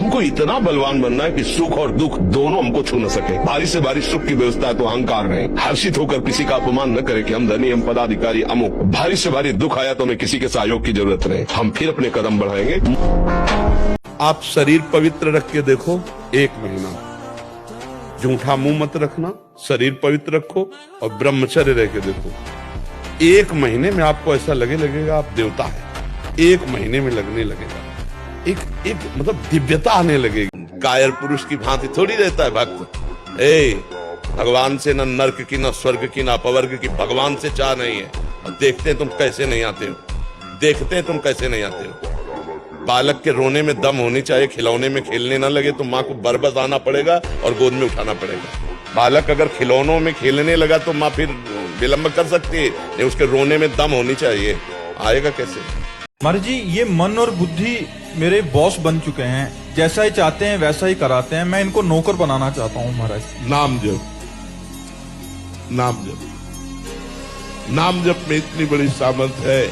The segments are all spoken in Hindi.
हमको इतना बलवान बनना है कि सुख और दुख दोनों हमको छू न सके। भारी से भारी सुख की व्यवस्था है तो अहंकार नहीं। हर्षित होकर किसी का अपमान न करे कि हम धनी, हम पदाधिकारी, अमुक। भारी से भारी दुख आया तो हमें किसी के सहयोग की जरूरत नहीं, हम फिर अपने कदम बढ़ाएंगे। आप शरीर पवित्र रख के देखो, 1 महीना झूठा मुंह मत रखना, शरीर पवित्र रखो और ब्रह्मचर्य रह के देखो। 1 महीने में आपको ऐसा लगेगा आप देवता है। 1 महीने में लगने लगेगा, एक मतलब दिव्यता आने लगेगी। कायर पुरुष की भांति थोड़ी रहता है भक्त। भगवान से न नर्क की, न स्वर्ग की, न अपवर्ग की, भगवान से चाह नहीं है। और देखते हैं तुम कैसे नहीं आते हो, देखते हैं तुम कैसे नहीं आते हो। बालक के रोने में दम होनी चाहिए, खिलौने में खेलने ना लगे तो माँ को बरबस आना पड़ेगा और गोद में उठाना पड़ेगा। बालक अगर खिलौनों में खेलने लगा तो माँ फिर विलंब कर सकती है, नहीं उसके रोने में दम होनी चाहिए। आएगा कैसे? महाराज जी, ये मन और बुद्धि मेरे बॉस बन चुके हैं, जैसा ही चाहते हैं वैसा ही कराते हैं। मैं इनको नौकर बनाना चाहता हूँ महाराज। नाम जप, नाम जप, नाम जप में इतनी बड़ी सामर्थ्य है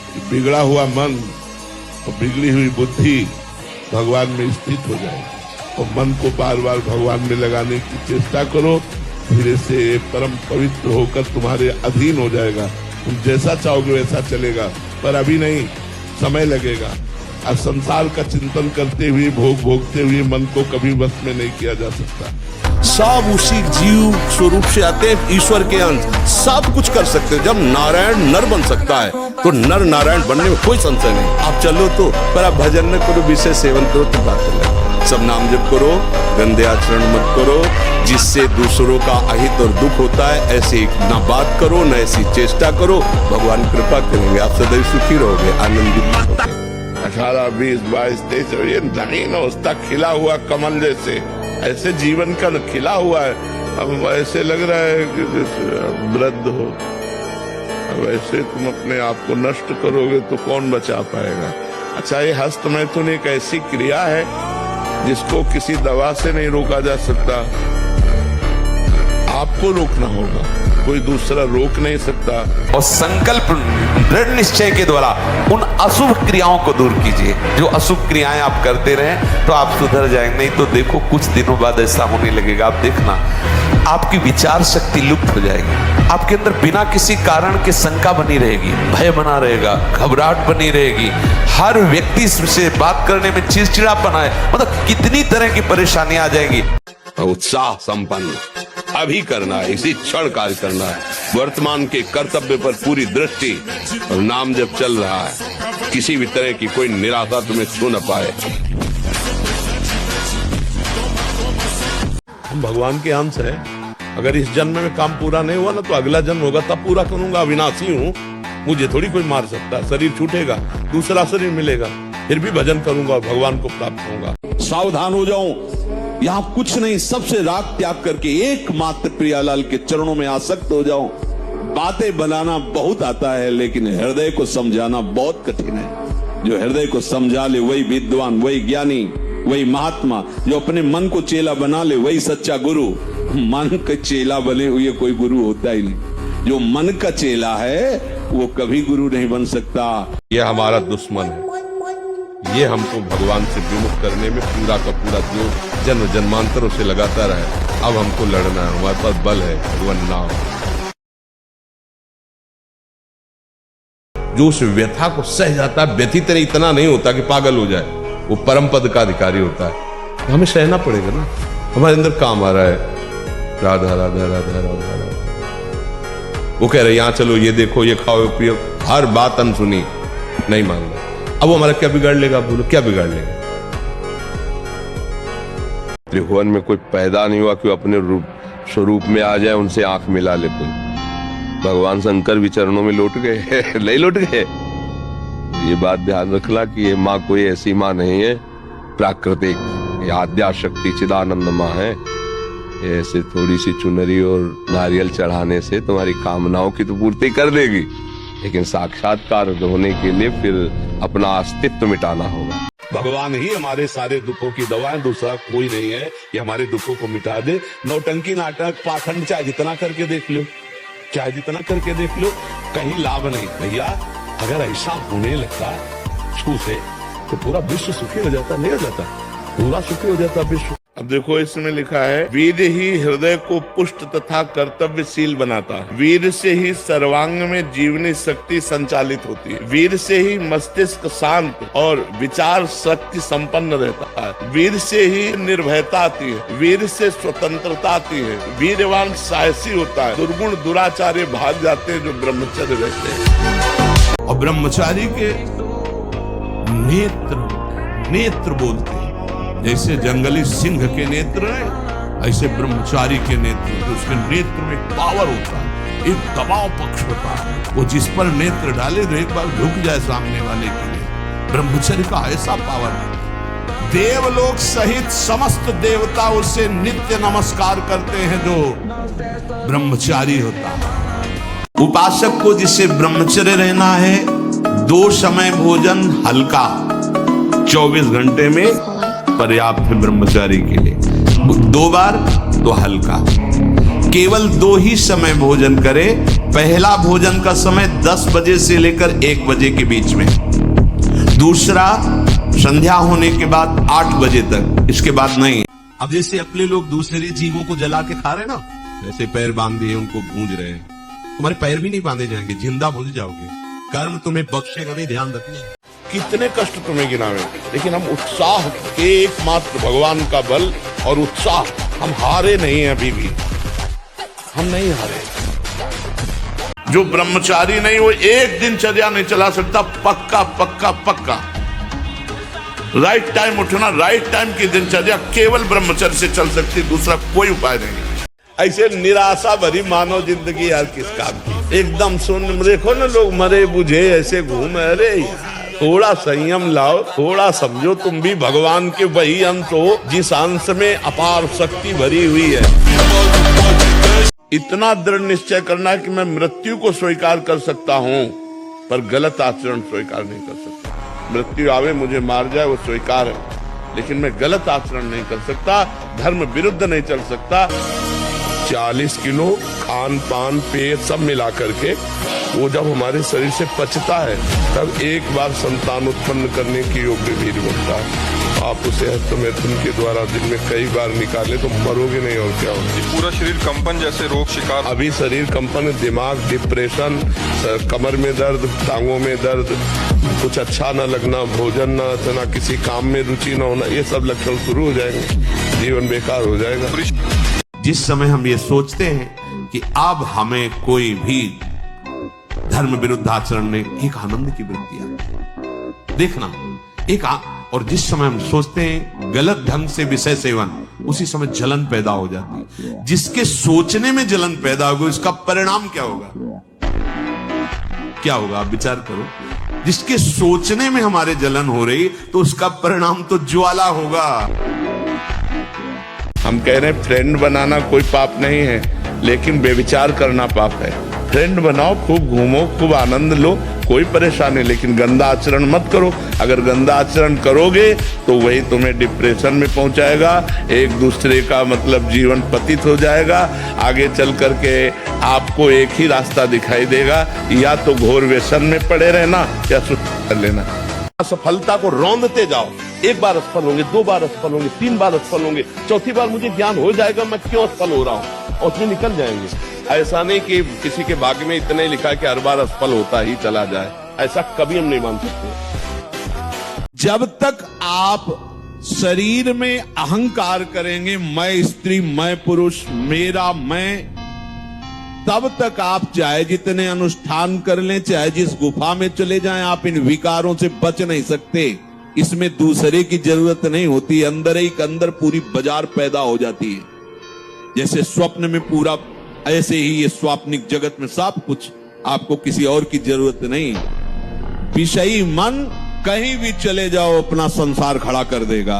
कि बिगड़ा हुआ मन और बिगड़ी हुई बुद्धि भगवान में स्थित हो जाए। और मन को बार बार भगवान में लगाने की चेष्टा करो, धीरे से परम पवित्र होकर तुम्हारे अधीन हो जाएगा। तुम जैसा चाहोगे वैसा चलेगा, पर अभी नहीं, समय लगेगा। और संसार का चिंतन करते हुए, भोगते हुए मन को कभी वश में नहीं किया जा सकता। सब उसी जीव स्वरूप से आते हैं, ईश्वर के अंश, सब कुछ कर सकते हैं। जब नारायण नर बन सकता है तो नर नारायण बनने में कोई संशय नहीं। आप चलो तो, पर आप भजन न करो, विषय सेवन करो तो बात अलग। सब नाम जप करो, गंदे आचरण मत करो, जिससे दूसरों का अहित और दुख होता है ऐसे ना बात करो, न ऐसी चेष्टा करो। भगवान कृपा करेंगे, आप सदैव सुखी रहोगे, आनंदित रहोगे। 18, 20, 22, 23 ये नवीन अवस्था, खिला हुआ कमल जैसे, ऐसे जीवन का खिला हुआ है। अब ऐसे लग रहा है कि वृद्ध हो। अब ऐसे तुम अपने आप को नष्ट करोगे तो कौन बचा पाएगा? अच्छा, ये हस्त मैथुन एक ऐसी क्रिया है जिसको किसी दवा से नहीं रोका जा सकता। आपको रोकना होगा, कोई दूसरा रोक नहीं सकता। और संकल्प दृढ़ निश्चय के द्वारा उन अशुभ क्रियाओं को दूर कीजिए। जो अशुभ क्रियाएं आप करते रहें तो आप सुधर जाएंगे। नहीं तो देखो कुछ दिनों बाद ऐसा होने लगेगा, आप देखना आपकी विचार शक्ति लुप्त हो जाएगी। आपके अंदर बिना किसी कारण के शंका बनी रहेगी, भय बना रहेगा, घबराहट बनी रहेगी। हर व्यक्ति से बात करने में चिड़चिड़ापन है, मतलब कितनी तरह की परेशानियां आ जाएंगी। उत्साह संपन्न अभी करना है, इसी क्षण कार्य करना है। वर्तमान के कर्तव्य पर पूरी दृष्टि और नाम जब चल रहा है, किसी भी तरह की कोई निराशा तुम्हें छू न पाए। हम भगवान के अंश है। अगर इस जन्म में काम पूरा नहीं हुआ ना तो अगला जन्म होगा, तब पूरा करूंगा। अविनाशी हूँ, मुझे थोड़ी कोई मार सकता। शरीर छूटेगा, दूसरा शरीर मिलेगा, फिर भी भजन करूंगा और भगवान को प्राप्त होऊंगा। सावधान हो जाऊं, यहाँ कुछ नहीं, सबसे राग त्याग करके एकमात्र प्रियालाल के चरणों में आसक्त हो जाऊं। बातें बनाना बहुत आता है, लेकिन हृदय को समझाना बहुत कठिन है। जो हृदय को समझा ले वही विद्वान, वही ज्ञानी, वही महात्मा। जो अपने मन को चेला बना ले वही सच्चा गुरु। मन का चेला बने हुए कोई गुरु होता ही नहीं। जो मन का चेला है वो कभी गुरु नहीं बन सकता। यह हमारा दुश्मन है, ये हमको भगवान से विमुख करने में पूरा का पूरा जो जन्म जन्मांतरों से लगाता रहे। अब हमको लड़ना है, हमारे पास बल है, भगवान नाम। जो उस व्यथा को सह जाता है, व्यथित तरह इतना नहीं होता कि पागल हो जाए, वो परम पद का अधिकारी होता है। तो हमें सहना पड़ेगा ना, हमारे अंदर काम आ रहा है, राधा राधा राधा राधा राधा। वो कह रहे यहाँ चलो, ये देखो, ये खाओ पियो, हर बात अनसुनी, नहीं मान लो। अब वो हमारा क्या बिगाड़ लेगा? बोलो क्या बिगाड़ लेगा? त्रिभुवन में कोई पैदा नहीं हुआ कि अपने रूप स्वरूप में आ जाए, उनसे आंख मिला ले कोई। भगवान शंकर भी चरणों में लौट गए नहीं लौट गए। ये बात ध्यान रखना कि ये माँ कोई ऐसी माँ नहीं है प्राकृतिक, ये आद्या शक्ति चिदानंद माँ है। ऐसे थोड़ी सी चुनरी और नारियल चढ़ाने से तुम्हारी कामनाओं की तो पूर्ति कर देगी, लेकिन साक्षात्कार होने के लिए फिर अपना अस्तित्व मिटाना होगा। भगवान ही हमारे सारे दुखों की दवा है, दूसरा कोई नहीं है कि हमारे दुखों को मिटा दे। नौटंकी नाटक पाखंड चाहे जितना करके देख लो, चाहे जितना करके देख लो, कहीं लाभ नहीं। भैया अगर ऐसा होने लगता छू से तो पूरा विश्व सुखी हो जाता, नहीं हो जाता? पूरा सुखी हो जाता विश्व। अब देखो इसमें लिखा है, वीर ही हृदय को पुष्ट तथा कर्तव्यशील बनाता है। वीर से ही सर्वांग में जीवनी शक्ति संचालित होती है। वीर से ही मस्तिष्क शांत और विचार शक्ति संपन्न रहता है। वीर से ही निर्भयता आती है। वीर से स्वतंत्रता आती है। वीरवान साहसी होता है। दुर्गुण दुराचार्य भाग जाते हैं जो ब्रह्मचर्य रहते हैं। और ब्रह्मचारी के नेत्र बोलते हैं। जैसे जंगली सिंह के नेत्र है, ऐसे ब्रह्मचारी के नेत्र, तो उसके नेत्र में पावर होता है, एक दबाव पक्ष होता है। वो जिस पर नेत्र डाले तो एक बार झुक जाए सामने वाले के लिए। ब्रह्मचर्य का ऐसा पावर है। देवलोक सहित समस्त देवता उससे नित्य नमस्कार करते हैं जो ब्रह्मचारी होता है। उपासक को जिसे ब्रह्मचर्य रहना है, 2 समय भोजन हल्का 24 घंटे में पर्याप्त है ब्रह्मचारी के लिए। 2 बार तो हल्का। केवल 2 ही समय भोजन करे। पहला भोजन का समय 10 बजे से लेकर 1 बजे के बीच में। दूसरा संध्या होने के बाद 8 बजे तक, इसके बाद नहीं। अब जैसे अपने लोग दूसरे जीवों को जला के खा रहे ना, वैसे पैर बांध दिए उनको भूंज रहे हैं। तुम्हारे पैर भी नहीं बांधे जाएंगे, जिंदा भूल जाओगे। कर्म तुम्हें बख्शेगा नहीं, ध्यान रखना। कितने कष्ट तुम्हें गिनावे, लेकिन हम उत्साह, एकमात्र भगवान का बल और उत्साह, हम हारे नहीं हैं अभी भी। हम नहीं हारे। जो ब्रह्मचारी नहीं, वो एक दिनचर्या नहीं चला सकता। पक्का पक्का पक्का राइट टाइम उठना, राइट टाइम की दिनचर्या केवल ब्रह्मचर्य से चल सकती, दूसरा कोई उपाय नहीं। ऐसे निराशा भरी मानव जिंदगी यार किस काम की। एकदम सुन, देखो ना लोग मरे बुझे ऐसे घूमे। अरे थोड़ा संयम लाओ, थोड़ा समझो तुम भी भगवान के वही अंश हो जिस अंश में अपार शक्ति भरी हुई है। इतना दृढ़ निश्चय करना है कि मैं मृत्यु को स्वीकार कर सकता हूँ, पर गलत आचरण स्वीकार नहीं कर सकता। मृत्यु आवे मुझे मार जाए वो स्वीकार है, लेकिन मैं गलत आचरण नहीं कर सकता, धर्म विरुद्ध नहीं चल सकता। 40 किलो खान पान पेय सब मिला करके वो जब हमारे शरीर से पचता है, तब एक बार संतान उत्पन्न करने की योग्य वीर बनता है। आप उसे हस्तमैथुन के द्वारा दिन में कई बार निकाले तो मरोगे नहीं, और क्या होगा। पूरा शरीर कंपन जैसे रोग शिकार। अभी शरीर कंपन, दिमाग डिप्रेशन, कमर में दर्द, टांगों में दर्द, कुछ अच्छा न लगना, भोजन न अच्छा, किसी काम में रुचि न होना, ये सब लक्षण शुरू हो जाएंगे, जीवन बेकार हो जाएगा। जिस समय हम ये सोचते हैं कि अब हमें कोई भी धर्म विरुद्ध आचरण ने, एक आनंद की वृत्ति आती है। देखना और जिस समय हम सोचते हैं गलत ढंग से विषय सेवन, उसी समय जलन पैदा हो जाती है। जिसके सोचने में जलन पैदा होगी, उसका परिणाम क्या होगा? क्या होगा आप विचार करो। जिसके सोचने में हमारे जलन हो रही, तो उसका परिणाम तो ज्वाला होगा। हम कह रहे हैं फ्रेंड बनाना कोई पाप नहीं है, लेकिन बेविचार करना पाप है। फ्रेंड बनाओ, खूब घूमो, खूब आनंद लो, कोई परेशानी, लेकिन गंदा आचरण मत करो। अगर गंदा आचरण करोगे तो वही तुम्हें डिप्रेशन में पहुंचाएगा, एक दूसरे का मतलब जीवन पतित हो जाएगा। आगे चल करके आपको एक ही रास्ता दिखाई देगा, या तो घोर व्यसन में पड़े रहना या सुख कर लेना। सफलता को रौंदते जाओ। 1 बार असफल होंगे, 2 बार असफल होंगे, 3 बार असफल होंगे, 4थी बार मुझे ज्ञान हो जाएगा मैं क्यों असफल हो रहा हूँ, और उसमें निकल जाएंगे। ऐसा नहीं कि किसी के भाग्य में इतना ही लिखा है कि हर बार असफल होता ही चला जाए, ऐसा कभी हम नहीं मान सकते। जब तक आप शरीर में अहंकार करेंगे, मैं स्त्री, मैं पुरुष, मेरा, मैं, तब तक आप चाहे जितने अनुष्ठान कर लें, चाहे जिस गुफा में चले जाएं, आप इन विकारों से बच नहीं सकते। इसमें दूसरे की जरूरत नहीं होती, अंदर ही अंदर पूरी बाजार पैदा हो जाती है। जैसे स्वप्न में पूरा, ऐसे ही ये स्वाप्निक जगत में सब कुछ, आपको किसी और की जरूरत नहीं। विषयी मन कहीं भी चले जाओ अपना संसार खड़ा कर देगा।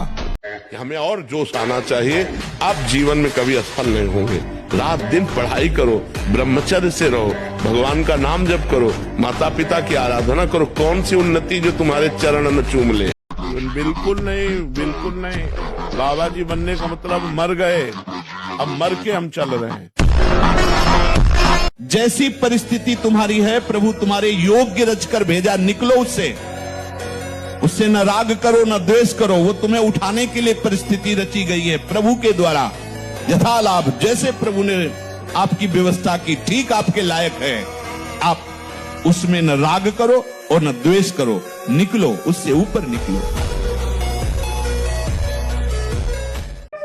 हमें और जोश आना चाहिए। आप जीवन में कभी असफल नहीं होंगे। रात दिन पढ़ाई करो, ब्रह्मचर्य से रहो, भगवान का नाम जप करो, माता पिता की आराधना करो। कौन सी उन्नति जो तुम्हारे चरण में चूम ले? बिल्कुल नहीं, बिल्कुल नहीं। बाबा जी बनने का मतलब मर गए, अब मर के हम चल रहे हैं। जैसी परिस्थिति तुम्हारी है, प्रभु तुम्हारे योग्य रचकर भेजा, निकलो उससे। उससे न राग करो न द्वेष करो, वो तुम्हें उठाने के लिए परिस्थिति रची गई है प्रभु के द्वारा। यथा लाभ, जैसे प्रभु ने आपकी व्यवस्था की ठीक आपके लायक है, आप उसमें न राग करो और न द्वेष करो, निकलो, उससे ऊपर निकलो।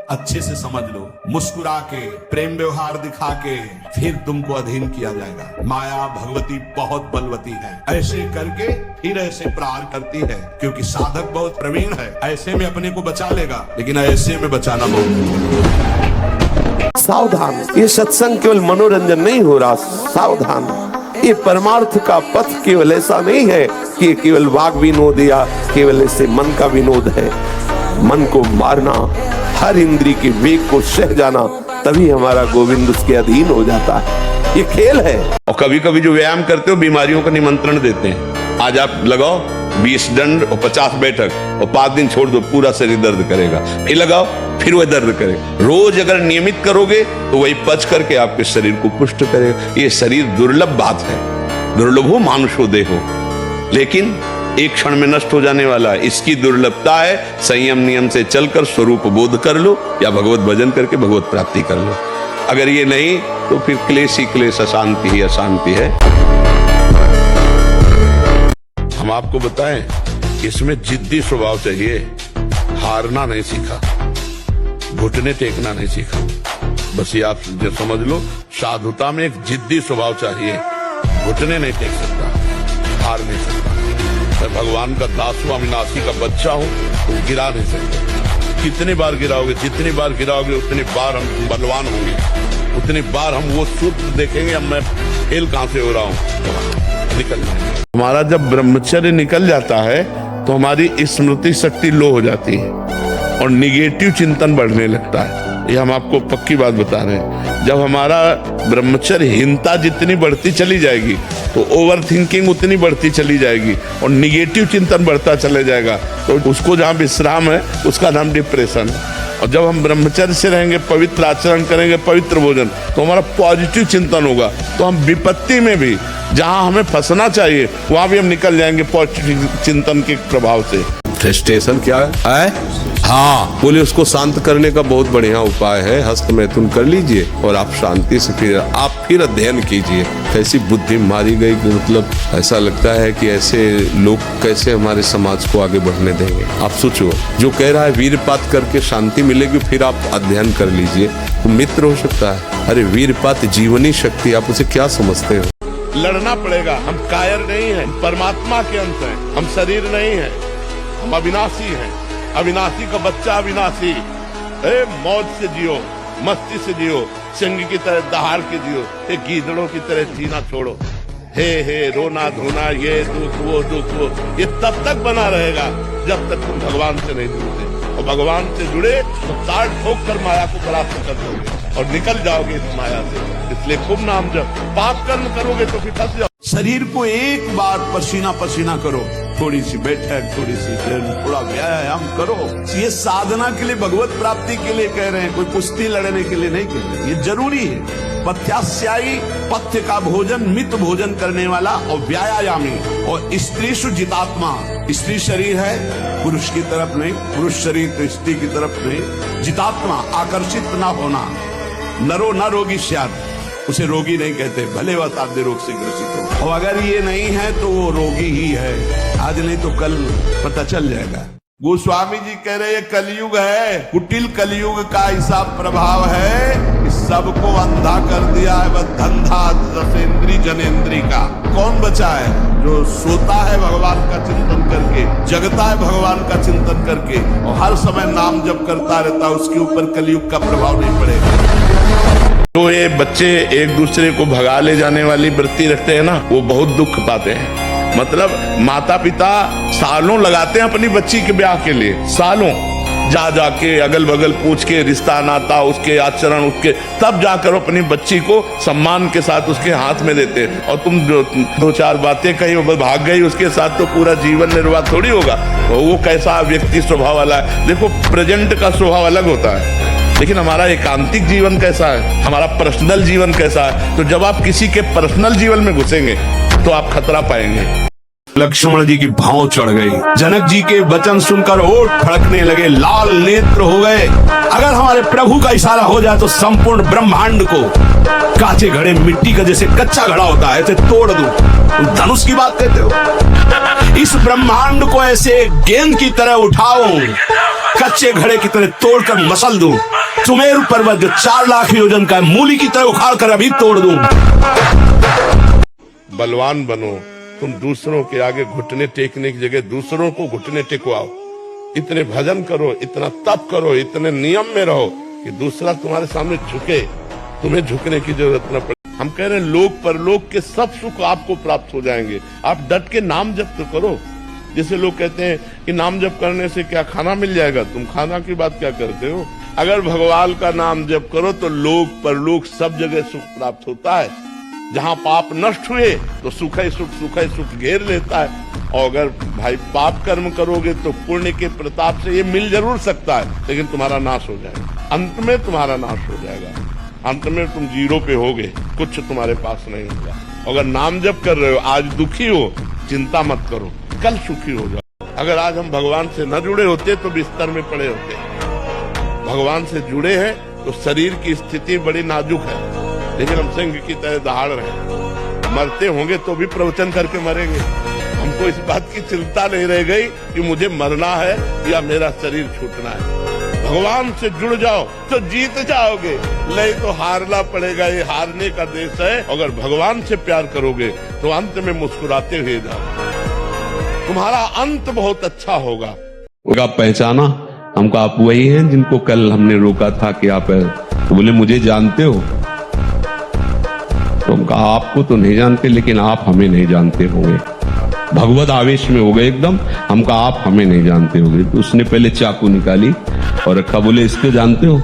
अच्छे से समझ लो, मुस्कुरा के, प्रेम व्यवहार दिखा के फिर तुमको अधीन किया जाएगा। माया भगवती बहुत बलवती है, ऐसे करके फिर ऐसे प्रहार करती है, क्योंकि साधक बहुत प्रवीण है। ऐसे में अपने को बचा लेगा, लेकिन ऐसे में बचाना बहुत मुश्किल है। सावधान, ये सत्संग केवल मनोरंजन नहीं हो रहा, सावधान। ये परमार्थ का पथ केवल ऐसा नहीं है कि केवल वाग विनोद या केवल ऐसे मन का विनोद है। मन को मारना, हर इंद्री के वेग को सह जाना, तभी हमारा गोविंद उसके अधीन हो जाता है। ये खेल है। और कभी कभी जो व्यायाम करते हो बीमारियों का निमंत्रण देते हैं। आज आप लगाओ 20 दंड और 50 बैठक और 5 दिन छोड़ दो, पूरा शरीर दर्द करेगा। फिर लगाओ, फिर वह दर्द करेगा। रोज अगर नियमित करोगे तो वही पच करके आपके शरीर को पुष्ट करेगा। ये शरीर दुर्लभ बात है, दुर्लभो मानुषो देहो, लेकिन एक क्षण में नष्ट हो जाने वाला है। इसकी दुर्लभता है संयम नियम से चलकर स्वरूप बोध कर लो या भगवत भजन करके भगवत प्राप्ति कर लो। अगर ये नहीं तो फिर क्लेश ही क्लेश, अशांति ही अशांति है। हम आपको बताएं, इसमें जिद्दी स्वभाव चाहिए, हारना नहीं सीखा, घुटने टेकना नहीं सीखा। बस ये आप जो समझ लो, साधुता में एक जिद्दी स्वभाव चाहिए। घुटने नहीं टेक सकता, हार नहीं सकता। मैं भगवान का दास हूं, अविनाशी का बच्चा हूं, तो गिरा नहीं सकते। कितनी बार गिराओगे, जितनी बार गिराओगे उतनी बार हम बलवान होंगे, उतनी बार हम वो सूत्र देखेंगे, अब मैं फेल कहां से हो रहा हूं, निकल जाएंगे। हमारा जब ब्रह्मचर्य निकल जाता है तो हमारी स्मृति शक्ति लो हो जाती है और निगेटिव चिंतन बढ़ने लगता है। ये हम आपको पक्की बात बता रहे हैं। जब हमारा ब्रह्मचर्यहीनता जितनी बढ़ती चली जाएगी तो ओवर थिंकिंग उतनी बढ़ती चली जाएगी और निगेटिव चिंतन बढ़ता चले जाएगा। तो उसको जहाँ विश्राम है उसका नाम डिप्रेशन है। और जब हम ब्रह्मचर्य से रहेंगे, पवित्र आचरण करेंगे, पवित्र भोजन, तो हमारा पॉजिटिव चिंतन होगा। तो हम विपत्ति में भी जहाँ हमें फंसना चाहिए वहां भी हम निकल जाएंगे पॉजिटिव चिंतन के प्रभाव से। फ्रस्ट्रेशन क्या है? हाँ, बोले उसको शांत करने का बहुत बढ़िया उपाय है, हस्त मैथुन कर लीजिए और आप शांति से फिर अध्ययन कीजिए। कैसी बुद्धि मारी गई कि मतलब ऐसा लगता है कि ऐसे लोग कैसे हमारे समाज को आगे बढ़ने देंगे। आप सोचो, जो कह रहा है वीरपात करके शांति मिलेगी, फिर आप अध्ययन कर लीजिए तो मित्र हो सकता है। अरे वीरपात जीवनी शक्ति, आप उसे क्या समझते हो? लड़ना पड़ेगा। हम कायर नहीं हैं, परमात्मा के अंश हैं, हम शरीर नहीं हैं, हम अविनाशी हैं। अविनाशी का बच्चा अविनाशी। मौज से जियो, मस्ती से जियो, सिंह की तरह दहाड़ के जियो, गीदड़ों की तरह जीना छोड़ो। हे रोना धोना, ये दुख वो दुख वो, ये तब तक बना रहेगा जब तक तुम भगवान से नहीं जुड़ते। और भगवान से जुड़े तो ताड़ ठोक कर माया को परास्त कर दोगे और निकल जाओगे इस माया से। इसलिए खूब नाम जप, पाप कर्म करोगे तो फिर फंस जाओ। शरीर को एक बार पसीना पसीना करो, थोड़ी सी बैठक, थोड़ी सी थोड़ा व्यायाम करो। ये साधना के लिए, भगवत प्राप्ति के लिए कह रहे हैं, कोई कुश्ती लड़ने के लिए नहीं कह रहे। ये जरूरी है। पथ्यास्यायी, पथ्य का भोजन, मित भोजन करने वाला और व्यायामी। और स्त्रीषु जितात्मा, स्त्री शरीर है, पुरुष की तरफ नहीं, पुरुष शरीर तो स्त्री की तरफ नहीं। जितात्मा, आकर्षित ना होना। नरो न रोगी स्यात्, उसे रोगी नहीं कहते, भले वह साध्य रोग से ग्रसित हो। और अगर ये नहीं है तो वो रोगी ही है, आज नहीं तो कल पता चल जाएगा। गोस्वामी जी कह रहे हैं कलयुग है, कुटिल कलयुग का ऐसा प्रभाव है कि सबको अंधा कर दिया है। बस धंधा दशेंद्री जनेंद्री का। कौन बचा है? जो सोता है भगवान का चिंतन करके, जगता है भगवान का चिंतन करके और हर समय नाम जप करता रहता है, उसके ऊपर कलयुग का प्रभाव नहीं पड़ेगा। तो ये बच्चे एक दूसरे को भगा ले जाने वाली वृत्ति रखते हैं ना, वो बहुत दुख पाते हैं। मतलब माता पिता सालों लगाते हैं अपनी बच्ची के ब्याह के लिए, सालों जा जाके अगल बगल पूछ के रिश्ता नाता, उसके आचरण, उसके, तब जाकर अपनी बच्ची को सम्मान के साथ उसके हाथ में देते हैं। और तुम जो 2-4 बातें कही वो भाग गई, उसके साथ तो पूरा जीवन निर्वाह थोड़ी होगा। तो वो कैसा व्यक्ति स्वभाव वाला है? देखो, प्रेजेंट का स्वभाव अलग होता है, लेकिन हमारा एकांतिक जीवन कैसा है, हमारा पर्सनल जीवन कैसा है। तो जब आप किसी के पर्सनल जीवन में घुसेंगे तो आप खतरा पाएंगे। लक्ष्मण जी की भाव चढ़ गई। जनक जी के वचन सुनकर ओठ फड़कने लगे, लाल नेत्र हो गए। अगर हमारे प्रभु का इशारा हो जाए तो संपूर्ण ब्रह्मांड को कांचे घड़े मिट्टी का जैसे कच्चा घड़ा होता है ऐसे तोड़ दूं। तुम धनुष की बात कहते हो? इस ब्रह्मांड को ऐसे गेंद की तरह उठाओ, कच्चे घड़े की तरह तोड़कर मसल दूं। सुमेरु पर्वत जो 4 लाख योजन का है, मूली की तरह उखाड़ कर अभी तोड़ दूं। बलवान बनो। तुम दूसरों के आगे घुटने टेकने की जगह दूसरों को घुटने टेकवाओ। इतने भजन करो, इतना तप करो, इतने नियम में रहो कि दूसरा तुम्हारे सामने झुके, तुम्हें झुकने की जरूरत न पड़े। हम कह रहे हैं लोक परलोक के सब सुख आपको प्राप्त हो जाएंगे। आप डट के नाम जप तो करो। जैसे लोग कहते हैं कि नाम जप करने से क्या खाना मिल जाएगा, तुम खाना की बात क्या करते हो? अगर भगवान का नाम जप करो तो लोक परलोक सब जगह सुख प्राप्त होता है। जहां पाप नष्ट हुए तो सुख ही सुख घेर लेता है। और अगर भाई पाप कर्म करोगे तो पुण्य के प्रताप से ये मिल जरूर सकता है, लेकिन तुम्हारा नाश हो जाएगा। अंत में तुम्हारा नाश हो जाएगा। अंत में तुम जीरो पे होगे, कुछ तुम्हारे पास नहीं होगा। अगर नाम जप कर रहे हो, आज दुखी हो, चिंता मत करो, कल सुखी हो जाओ। अगर आज हम भगवान से न जुड़े होते तो बिस्तर में पड़े होते। भगवान से जुड़े हैं तो शरीर की स्थिति बड़ी नाजुक है, लेकिन हम सिंह की तरह दहाड़ रहे। मरते होंगे तो भी प्रवचन करके मरेंगे। हमको इस बात की चिंता नहीं रह गई कि मुझे मरना है या मेरा शरीर छूटना है। भगवान से जुड़ जाओ तो जीत जाओगे, नहीं तो हारना पड़ेगा। ये हारने का देश है। अगर भगवान से प्यार करोगे तो अंत में मुस्कुराते हुए जाओ, तुम्हारा अंत बहुत अच्छा होगा। उनका पहचाना हमको, आप वही हैं जिनको कल हमने रोका था कि आप, तो बोले मुझे जानते हो? तो हम कहा आपको तो नहीं जानते, लेकिन आप हमें नहीं जानते होंगे। भगवत आवेश में हो गए एकदम। हम कहा आप हमें नहीं जानते होंगे। तो उसने पहले चाकू निकाली और रखा, बोले इसको जानते हो?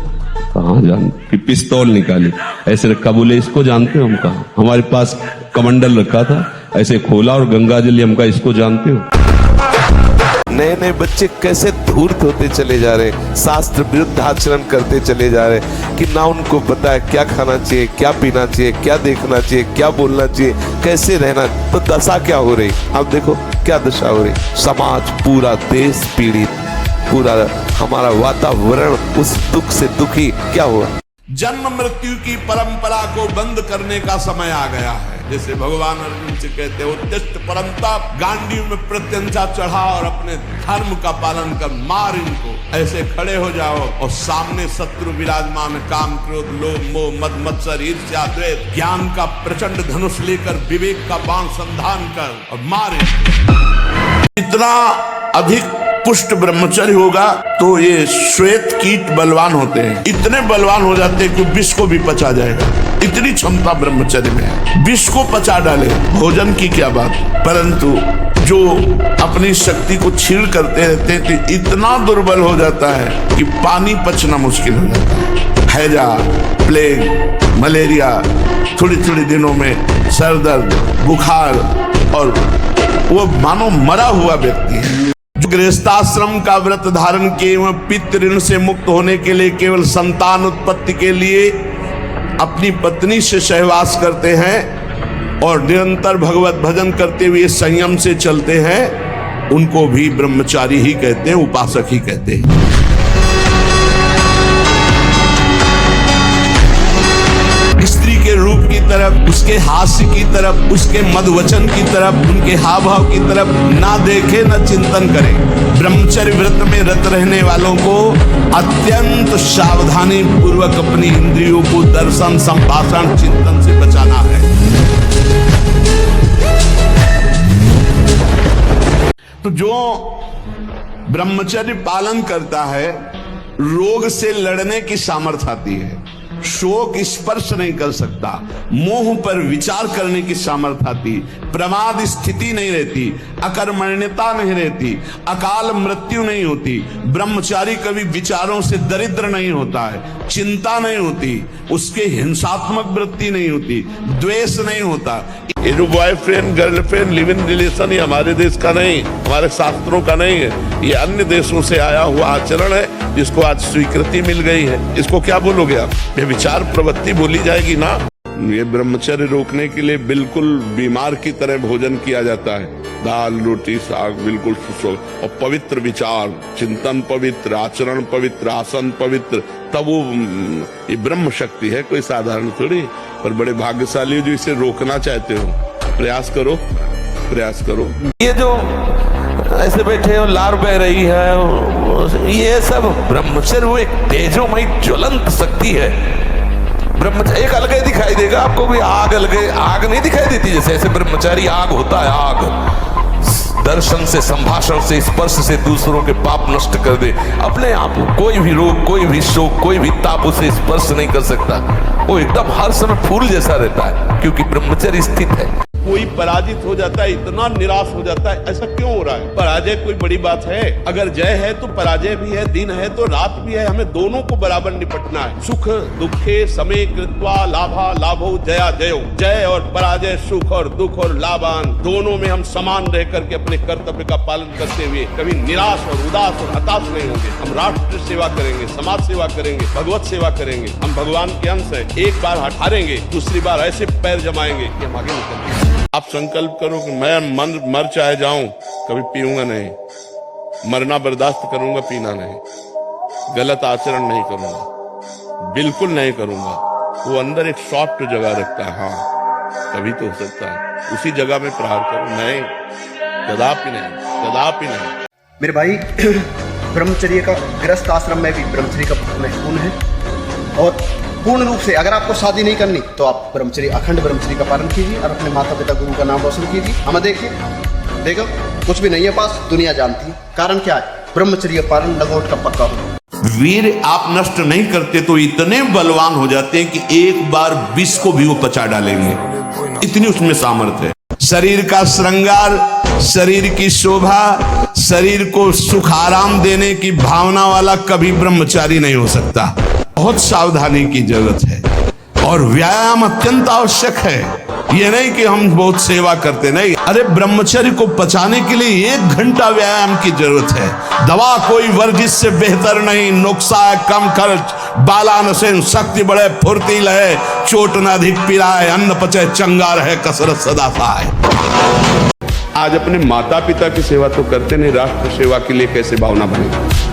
कहाँ जानते? फिर पिस्तौल निकाली, ऐसे रखा, बोले इसको जानते हो? हम कहा हमारे पास कमंडल रखा था, ऐसे खोला और गंगा जल, हम कहा इसको जानते हो? नए नए बच्चे कैसे धूर्त होते चले जा रहे, शास्त्र विरुद्ध आचरण करते चले जा रहे कि ना उनको पता है क्या खाना चाहिए, क्या पीना चाहिए, क्या देखना चाहिए, क्या बोलना चाहिए, कैसे रहना। तो दशा क्या हो रही, अब देखो क्या दशा हो रही। समाज, पूरा देश पीड़ित, पूरा हमारा वातावरण उस दुख से दुखी। क्या हुआ? जन्म मृत्यु की परंपरा को बंद करने का समय आ गया है। जैसे भगवान अर्जुन से कहते हो, उत्तिष्ठ परंतप, गांडीव में प्रत्यंचा चढ़ा और अपने धर्म का पालन कर, मार इनको। ऐसे खड़े हो जाओ और सामने शत्रु विराजमान, काम क्रोध लोभ मोह मद मत्सर ईर्ष्या द्वेष, ज्ञान का प्रचंड धनुष लेकर विवेक का बाण संधान कर और मार इनको। इतना अधिक पुष्ट ब्रह्मचर्य होगा तो ये श्वेत कीट बलवान होते हैं। इतने बलवान हो जाते हैं कि विष को भी पचा जाएगा। इतनी क्षमता ब्रह्मचर्य में है। विष को पचा डाले, भोजन की क्या बात। परंतु जो अपनी शक्ति को छीण करते रहते हैं तो इतना दुर्बल हो जाता है कि पानी पचना मुश्किल हो जाता है। हैजा, प्लेग, मलेरिया, थोड़ी थोड़ी दिनों में सर दर्द, बुखार, और वो मानो मरा हुआ व्यक्ति है। गृहस्थाश्रम का व्रत धारण किए एवं पितृ ऋण से मुक्त होने के लिए, केवल संतान उत्पत्ति के लिए अपनी पत्नी से सहवास करते हैं और निरंतर भगवत भजन करते हुए संयम से चलते हैं, उनको भी ब्रह्मचारी ही कहते हैं, उपासक ही कहते हैं। स्त्री के रूप की तरफ, उसके हास्य की तरफ, उसके मधुवचन की तरफ, उनके हाव भाव की तरफ ना देखे, ना चिंतन करें। ब्रह्मचर्य व्रत में रत रहने वालों को अत्यंत सावधानी पूर्वक अपनी इंद्रियों को दर्शन, संभाषण, चिंतन से बचाना है। तो जो ब्रह्मचर्य पालन करता है, रोग से लड़ने की सामर्थ्य आती है, शोक स्पर्श नहीं कर सकता, मोह पर विचार करने की सामर्थ्य आती, प्रमाद स्थिति नहीं रहती, अकर्मण्यता नहीं रहती, अकाल मृत्यु नहीं होती। ब्रह्मचारी कभी विचारों से दरिद्र नहीं होता है, चिंता नहीं होती, उसके हिंसात्मक वृत्ति नहीं होती, द्वेष नहीं होता। ये जो boyfriend girlfriend live in relation, ये हमारे देश का नहीं, हमारे शास्त्रों का नहीं है। ये अन्य देशों से आया हुआ आचरण है, जिसको आज स्वीकृति मिल गई है। इसको क्या बोलोगे आप? विचार प्रवृत्ति बोली जाएगी ना। ये ब्रह्मचर्य रोकने के लिए बिल्कुल बीमार की तरह भोजन किया जाता है, दाल रोटी साग बिल्कुल और पवित्र विचार, चिंतन पवित्र, आचरण पवित्र, आसन पवित्र, तब वो ये ब्रह्म शक्ति है, कोई साधारण थोड़ी। पर बड़े भाग्यशाली हो जो इसे रोकना चाहते हो, प्रयास करो, प्रयास करो। ये जो ऐसे बैठे हो, लार बह रही है, ये सब ब्रह्मचर्य वो एक तेजोमयी ज्वलंत शक्ति है। ब्रह्मचर्य एक अलग ही दिखाई देगा आपको, कोई आग अलग आग नहीं दिखाई देती, जैसे ऐसे ब्रह्मचारी आग होता है, आग दर्शन से, संभाषण से, स्पर्श से दूसरों के पाप नष्ट कर दे। अपने आप कोई भी रोग, कोई भी शोक, कोई भी ताप उसे स्पर्श नहीं कर सकता। वो एकदम हर समय फूल जैसा रहता है, क्योंकि ब्रह्मचर्य स्थित है। कोई पराजित हो जाता है, इतना निराश हो जाता है, ऐसा क्यों हो रहा है? पराजय कोई बड़ी बात है? अगर जय है तो पराजय भी है, दिन है तो रात भी है, हमें दोनों को बराबर निपटना है। सुख दुखे समे कृत्वा लाभा लाभो जया जयो, जय और पराजय, सुख और दुख और लाभान, दोनों में हम समान रह करके अपने कर्तव्य का पालन करते हुए कभी निराश और उदास और हताश नहीं होंगे। हम राष्ट्र सेवा करेंगे, समाज सेवा करेंगे, भगवत सेवा करेंगे। हम भगवान के अंश है, एक बार हारेंगे, दूसरी बार ऐसे पैर जमाएंगे कि हम आगे निकलेंगे। आप संकल्प करो कि मैं मर चाहे जाऊं, कभी पीऊंगा नहीं, मरना बर्दाश्त करूंगा, पीना नहीं, गलत आचरण नहीं करूंगा, बिल्कुल नहीं करूंगा। वो अंदर एक सॉफ्ट जगह रखता है, हाँ कभी तो हो सकता है, उसी जगह में प्रहार करो, नहीं, कदापि नहीं, कदापि नहीं। मेरे भाई ब्रह्मचर्य का गृहस्थ आश्रम में भी ब्रह्मचर्य का बहुत महत्वपूर्ण है, और पूर्ण रूप से अगर आपको शादी नहीं करनी तो आप ब्रह्मचर्य, अखंड ब्रह्मचर्य का पालन कीजिए और अपने माता पिता गुरु का नाम रोशन कीजिए। हमें देखिए, देखो कुछ भी नहीं है पास, दुनिया जानती है। कारण क्या है? ब्रह्मचर्य पालन लंगोट का पक्का हो। वीर आप नष्ट नहीं करते तो इतने बलवान हो जाते हैं कि एक बार विष को भी वो पचा डालेंगे, इतनी उसमें सामर्थ्य है। शरीर का श्रृंगार, शरीर की शोभा, शरीर को सुख आराम देने की भावना वाला कभी ब्रह्मचारी नहीं हो सकता। बहुत सावधानी की जरूरत है और व्यायाम अत्यंत आवश्यक है। ये नहीं कि हम बहुत सेवा करते, नहीं, अरे ब्रह्मचर्य को पचाने के लिए 1 घंटा व्यायाम की जरूरत है। दवा कोई वर्जिश से बेहतर नहीं, नुस्खा है कम खर्च, बालानसेन शक्ति बढ़े, फुर्ती लहे, चोट न अधिक पिलाए, अन्न पचे चंगा रहे, कसरत सदा सहाय। आज अपने माता पिता की सेवा तो करते नहीं, राष्ट्र सेवा के लिए कैसे भावना बनेगी?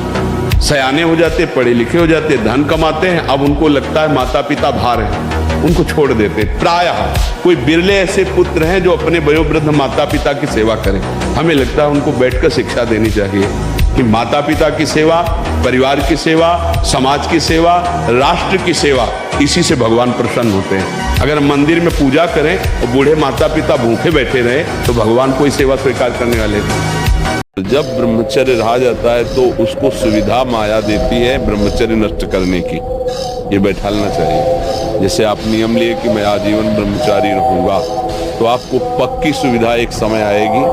सयाने हो जाते, पढ़े लिखे हो जाते, धन कमाते हैं, अब उनको लगता है माता पिता भार हैं, उनको छोड़ देते। प्रायः कोई बिरले ऐसे पुत्र हैं जो अपने वयोवृद्ध माता पिता की सेवा करें। हमें लगता है उनको बैठकर शिक्षा देनी चाहिए कि माता पिता की सेवा, परिवार की सेवा, समाज की सेवा, राष्ट्र की सेवा, इसी से भगवान प्रसन्न होते हैं। अगर मंदिर में पूजा करें और बूढ़े माता पिता भूखे बैठे रहे तो भगवान कोई सेवा स्वीकार करने वाले नहीं। जब ब्रह्मचर्य रहा जाता है तो उसको सुविधा माया देती है ब्रह्मचर्य नष्ट करने की, ये बैठालना चाहिए। जैसे आप नियम लिए कि मैं आजीवन ब्रह्मचारी रहूंगा, तो आपको पक्की सुविधा एक समय आएगी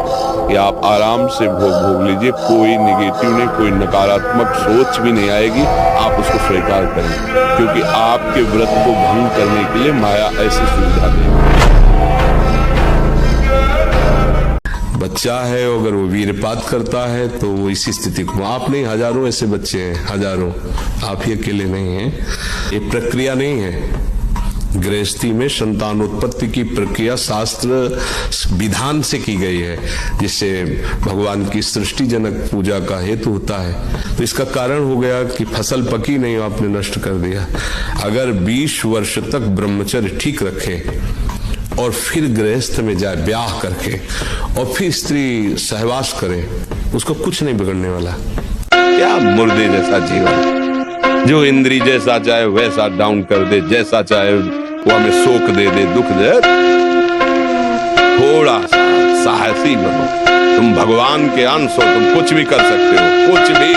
कि आप आराम से भोग लीजिए, कोई निगेटिव नहीं, कोई नकारात्मक सोच भी नहीं आएगी, आप उसको स्वीकार करें, क्योंकि आपके व्रत को भंग करने के लिए माया ऐसी सुविधा देगी। बच्चा है, अगर वो वीरपात करता है तो वो इसी स्थिति को, आप नहीं, हजारों ऐसे बच्चे हैं, हजारों, आप ही अकेले नहीं हैं। ये प्रक्रिया नहीं है। गृहस्थी में संतानोत्पत्ति की प्रक्रिया शास्त्र विधान से की गई है, जिससे भगवान की सृष्टि जनक पूजा का हेतु होता है। तो इसका कारण हो गया कि फसल पकी नहीं, आपने नष्ट कर दिया। अगर 20 वर्ष तक ब्रह्मचर्य ठीक रखे और फिर गृहस्थ में जाए ब्याह करके और फिर स्त्री सहवास करे, उसको कुछ नहीं बिगड़ने वाला। क्या मुर्दे जैसा जीवन, जो इंद्री जैसा चाहे वैसा डाउन कर दे, जैसा चाहे वो हमें शोक दे दे, दुख दे। थोड़ा सा साहसी बनो, तुम भगवान के अंश हो, तुम कुछ भी कर सकते हो, कुछ भी।